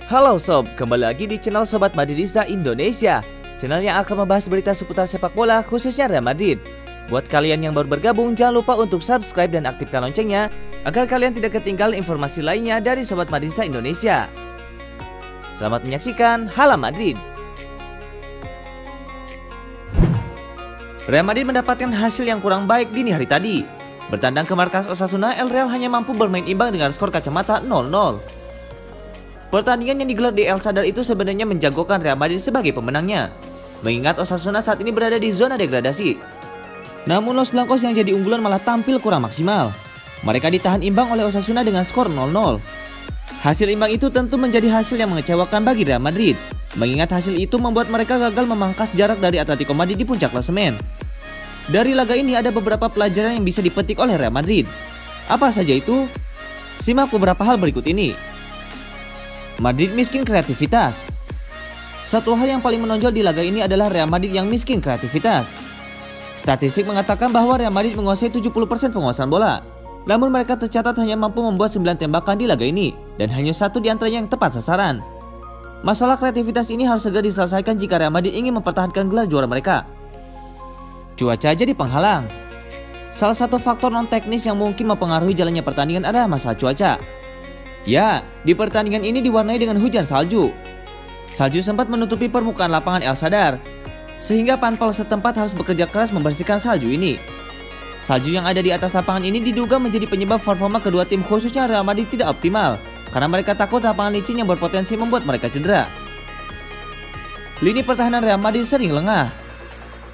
Halo sob, kembali lagi di channel Sobat Madridista Indonesia, channel yang akan membahas berita seputar sepak bola khususnya Real Madrid. Buat kalian yang baru bergabung, jangan lupa untuk subscribe dan aktifkan loncengnya agar kalian tidak ketinggalan informasi lainnya dari Sobat Madridista Indonesia. Selamat menyaksikan Hala Madrid. Real Madrid mendapatkan hasil yang kurang baik dini hari tadi. Bertandang ke markas Osasuna, El Real hanya mampu bermain imbang dengan skor kacamata 0-0. Pertandingan yang digelar di El Sadar itu sebenarnya menjagokan Real Madrid sebagai pemenangnya, mengingat Osasuna saat ini berada di zona degradasi. Namun Los Blancos yang jadi unggulan malah tampil kurang maksimal. Mereka ditahan imbang oleh Osasuna dengan skor 0-0. Hasil imbang itu tentu menjadi hasil yang mengecewakan bagi Real Madrid, mengingat hasil itu membuat mereka gagal memangkas jarak dari Atletico Madrid di puncak klasemen. Dari laga ini ada beberapa pelajaran yang bisa dipetik oleh Real Madrid. Apa saja itu? Simak beberapa hal berikut ini. Madrid miskin kreativitas. Satu hal yang paling menonjol di laga ini adalah Real Madrid yang miskin kreativitas. Statistik mengatakan bahwa Real Madrid menguasai 70% penguasaan bola. Namun mereka tercatat hanya mampu membuat 9 tembakan di laga ini, dan hanya satu di antaranya yang tepat sasaran. Masalah kreativitas ini harus segera diselesaikan jika Real Madrid ingin mempertahankan gelar juara mereka. Cuaca jadi penghalang. Salah satu faktor non-teknis yang mungkin mempengaruhi jalannya pertandingan adalah masalah cuaca. Ya, di pertandingan ini diwarnai dengan hujan salju. Salju sempat menutupi permukaan lapangan El Sadar, sehingga panpel setempat harus bekerja keras membersihkan salju ini. Salju yang ada di atas lapangan ini diduga menjadi penyebab performa kedua tim khususnya Real Madrid tidak optimal, karena mereka takut lapangan licin yang berpotensi membuat mereka cedera. Lini pertahanan Real Madrid sering lengah.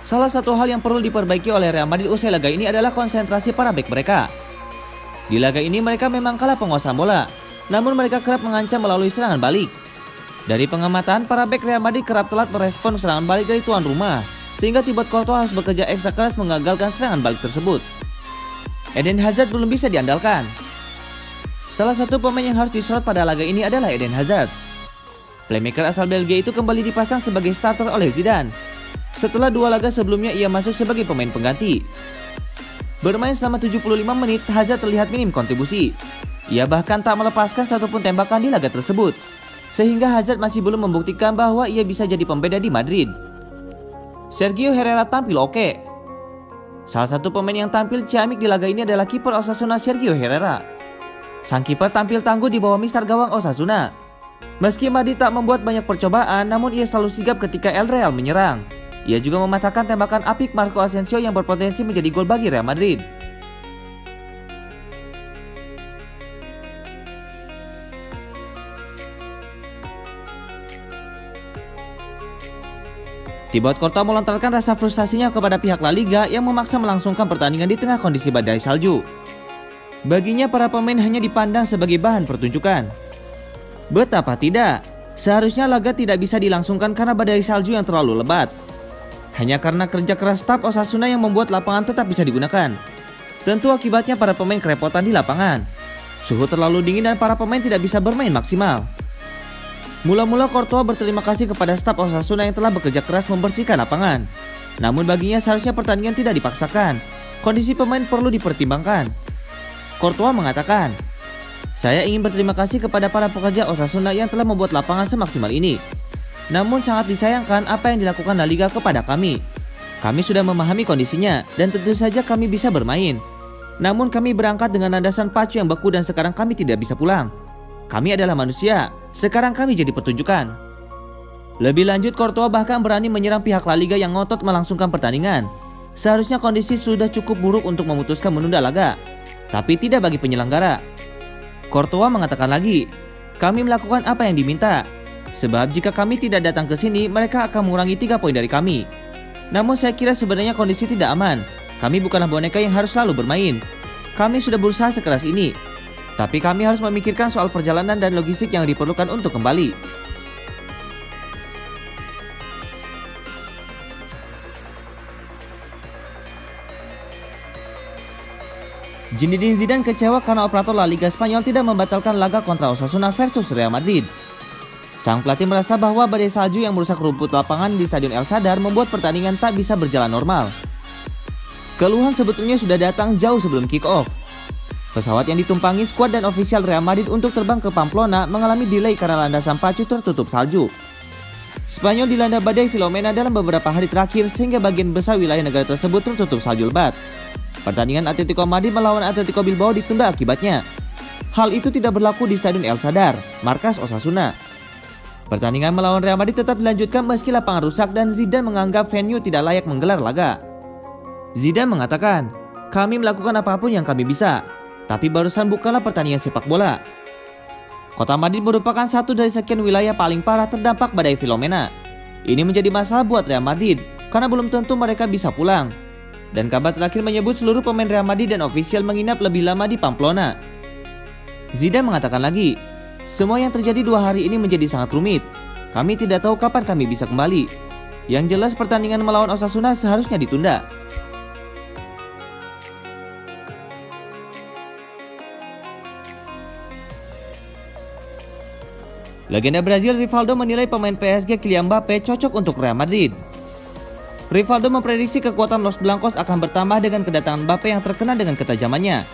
Salah satu hal yang perlu diperbaiki oleh Real Madrid usai laga ini adalah konsentrasi para bek mereka. Di laga ini mereka memang kalah penguasaan bola, namun mereka kerap mengancam melalui serangan balik. Dari pengamatan, para bek Real Madrid kerap telat merespon serangan balik dari tuan rumah, sehingga Thibaut Courtois harus bekerja ekstra keras mengagalkan serangan balik tersebut. Eden Hazard belum bisa diandalkan. Salah satu pemain yang harus disorot pada laga ini adalah Eden Hazard. Playmaker asal Belgia itu kembali dipasang sebagai starter oleh Zidane. Setelah 2 laga sebelumnya ia masuk sebagai pemain pengganti. Bermain selama 75 menit, Hazard terlihat minim kontribusi. Ia bahkan tak melepaskan satupun tembakan di laga tersebut, sehingga Hazard masih belum membuktikan bahwa ia bisa jadi pembeda di Madrid. Sergio Herrera tampil oke. Salah satu pemain yang tampil ciamik di laga ini adalah kiper Osasuna Sergio Herrera. Sang kiper tampil tangguh di bawah mister gawang Osasuna. Meski Madrid tak membuat banyak percobaan, namun ia selalu sigap ketika El Real menyerang. Ia juga mematahkan tembakan apik Marco Asensio yang berpotensi menjadi gol bagi Real Madrid. Thibaut Courtois melontarkan rasa frustasinya kepada pihak La Liga yang memaksa melangsungkan pertandingan di tengah kondisi badai salju. Baginya para pemain hanya dipandang sebagai bahan pertunjukan. Betapa tidak, seharusnya laga tidak bisa dilangsungkan karena badai salju yang terlalu lebat. Hanya karena kerja keras staf Osasuna yang membuat lapangan tetap bisa digunakan. Tentu akibatnya para pemain kerepotan di lapangan. Suhu terlalu dingin dan para pemain tidak bisa bermain maksimal. Mula-mula Courtois berterima kasih kepada staf Osasuna yang telah bekerja keras membersihkan lapangan. Namun baginya seharusnya pertandingan tidak dipaksakan. Kondisi pemain perlu dipertimbangkan. Courtois mengatakan, "Saya ingin berterima kasih kepada para pekerja Osasuna yang telah membuat lapangan semaksimal ini. Namun sangat disayangkan apa yang dilakukan La Liga kepada kami. Kami sudah memahami kondisinya dan tentu saja kami bisa bermain. Namun kami berangkat dengan landasan pacu yang beku dan sekarang kami tidak bisa pulang. Kami adalah manusia, sekarang kami jadi pertunjukan." Lebih lanjut, Courtois bahkan berani menyerang pihak La Liga yang ngotot melangsungkan pertandingan. Seharusnya kondisi sudah cukup buruk untuk memutuskan menunda laga, tapi tidak bagi penyelenggara. Courtois mengatakan lagi, "Kami melakukan apa yang diminta. Sebab jika kami tidak datang ke sini, mereka akan mengurangi 3 poin dari kami. Namun saya kira sebenarnya kondisi tidak aman. Kami bukanlah boneka yang harus selalu bermain. Kami sudah berusaha sekeras ini. Tapi kami harus memikirkan soal perjalanan dan logistik yang diperlukan untuk kembali." Zinedine Zidane kecewa karena operator La Liga Spanyol tidak membatalkan laga kontra Osasuna versus Real Madrid. Sang pelatih merasa bahwa badai salju yang merusak rumput lapangan di Stadion El Sadar membuat pertandingan tak bisa berjalan normal. Keluhan sebetulnya sudah datang jauh sebelum kick-off. Pesawat yang ditumpangi skuad dan ofisial Real Madrid untuk terbang ke Pamplona mengalami delay karena landasan pacu tertutup salju. Spanyol dilanda badai Filomena dalam beberapa hari terakhir sehingga bagian besar wilayah negara tersebut tertutup salju lebat. Pertandingan Atletico Madrid melawan Atletico Bilbao ditunda akibatnya. Hal itu tidak berlaku di Stadion El Sadar, markas Osasuna. Pertandingan melawan Real Madrid tetap dilanjutkan meski lapangan rusak dan Zidane menganggap venue tidak layak menggelar laga. Zidane mengatakan, "Kami melakukan apapun yang kami bisa, tapi barusan bukanlah pertandingan sepak bola." Kota Madrid merupakan satu dari sekian wilayah paling parah terdampak badai Filomena. Ini menjadi masalah buat Real Madrid karena belum tentu mereka bisa pulang. Dan kabar terakhir menyebut seluruh pemain Real Madrid dan ofisial menginap lebih lama di Pamplona. Zidane mengatakan lagi, "Semua yang terjadi 2 hari ini menjadi sangat rumit. Kami tidak tahu kapan kami bisa kembali. Yang jelas pertandingan melawan Osasuna seharusnya ditunda." Legenda Brazil Rivaldo menilai pemain PSG Kylian Mbappe cocok untuk Real Madrid. Rivaldo memprediksi kekuatan Los Blancos akan bertambah dengan kedatangan Mbappe yang terkenal dengan ketajamannya.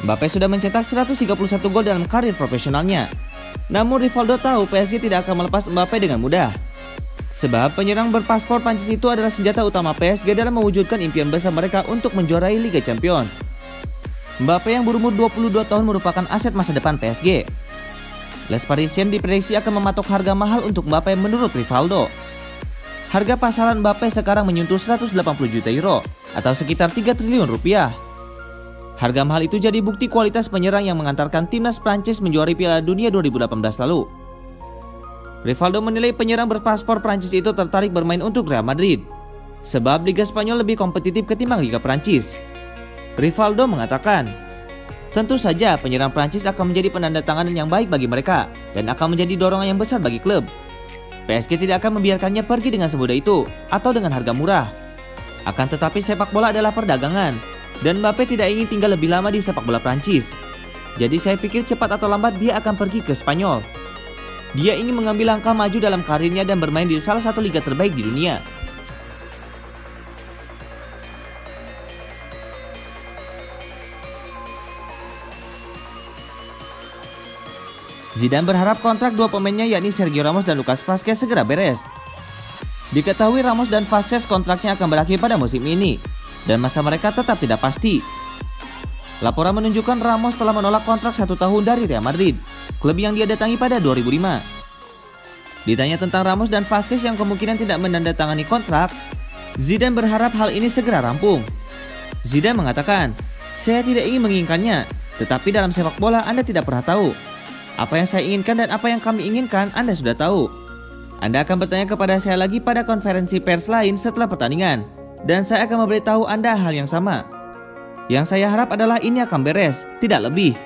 Mbappe sudah mencetak 131 gol dalam karir profesionalnya. Namun Rivaldo tahu PSG tidak akan melepas Mbappe dengan mudah. Sebab penyerang berpaspor Prancis itu adalah senjata utama PSG dalam mewujudkan impian besar mereka untuk menjuarai Liga Champions. Mbappe yang berumur 22 tahun merupakan aset masa depan PSG. Les Parisiens diprediksi akan mematok harga mahal untuk Mbappe menurut Rivaldo. Harga pasaran Mbappe sekarang menyentuh 180 juta euro atau sekitar 3 triliun rupiah. Harga mahal itu jadi bukti kualitas penyerang yang mengantarkan timnas Prancis menjuarai Piala Dunia 2018 lalu. Rivaldo menilai penyerang berpaspor Prancis itu tertarik bermain untuk Real Madrid, sebab Liga Spanyol lebih kompetitif ketimbang Liga Prancis. Rivaldo mengatakan, "Tentu saja penyerang Prancis akan menjadi penandatanganan yang baik bagi mereka dan akan menjadi dorongan yang besar bagi klub. PSG tidak akan membiarkannya pergi dengan semudah itu atau dengan harga murah. Akan tetapi sepak bola adalah perdagangan dan Mbappe tidak ingin tinggal lebih lama di sepak bola Prancis. Jadi saya pikir cepat atau lambat dia akan pergi ke Spanyol. Dia ingin mengambil langkah maju dalam karirnya dan bermain di salah satu liga terbaik di dunia." Zidane berharap kontrak 2 pemainnya yakni Sergio Ramos dan Lucas Vazquez segera beres. Diketahui Ramos dan Vazquez kontraknya akan berakhir pada musim ini dan masa mereka tetap tidak pasti. Laporan menunjukkan Ramos telah menolak kontrak 1 tahun dari Real Madrid, klub yang dia datangi pada 2005. Ditanya tentang Ramos dan Vazquez yang kemungkinan tidak menandatangani kontrak, Zidane berharap hal ini segera rampung. Zidane mengatakan, "Saya tidak ingin menginginkannya, tetapi dalam sepak bola Anda tidak pernah tahu. Apa yang saya inginkan dan apa yang kami inginkan Anda sudah tahu. Anda akan bertanya kepada saya lagi pada konferensi pers lain setelah pertandingan, dan saya akan memberitahu Anda hal yang sama. Yang saya harap adalah ini akan beres, tidak lebih."